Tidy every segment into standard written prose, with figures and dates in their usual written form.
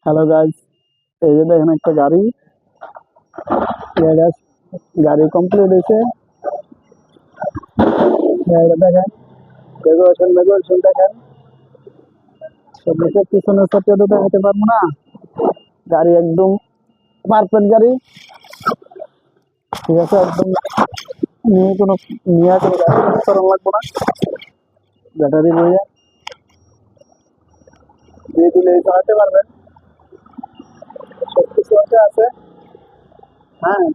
Hello guys, এই যে দেখেন একটা গাড়ি। গাইস, গাড়ি কমপ্লিট হয়েছে। গাড়িটা দেখেন, ডেকোরেশন দেখেন। সবকিছু পিছনের সাথে তো দেখাতে পারবো না। গাড়ি একদম পারফেক্ট গাড়ি, ঠিক আছে। একদম নিয়ে কোনো গাড়ি করা লাগবো না। ব্যাটারি বইয়ে দিয়ে দিলেই চালাতে পারবেন। সবকিছু আছে। হ্যাঁ,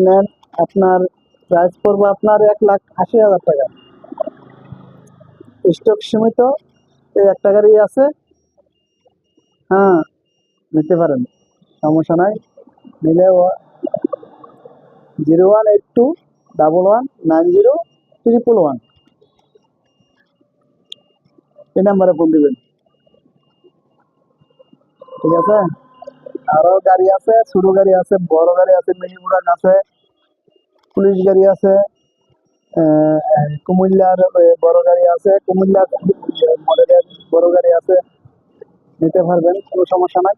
নেন। আপনার প্রাইস পড়বো আপনার 1,80,000 টাকা। স্টক সীমিত, এই একটা গাড়ি আছে। হ্যাঁ, নিতে পারেন, সমস্যা নাই। নিলে 0182119011 এই নাম্বারে ফোন দিবেন, ঠিক আছে। আরো গাড়ি আছে, ছোট গাড়ি আছে, বড় গাড়ি আছে, মিনি বুরাক আছে, পুলিশ গাড়ি আছে, কুমিল্লার বড় গাড়ি আছে, কুমিল্লার মডেলের বড় গাড়ি আছে। নিতে পারবেন, কোনো সমস্যা নাই।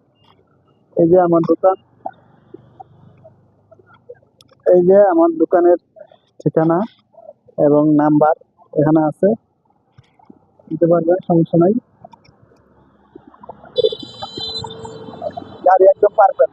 এই যে আমার দোকান, এই যে আমার দোকানের ঠিকানা এবং নাম্বার এখানে আছে। নিতে পারবেন, সমস্যা নাই। গাড়ি একদম পারফেক্ট।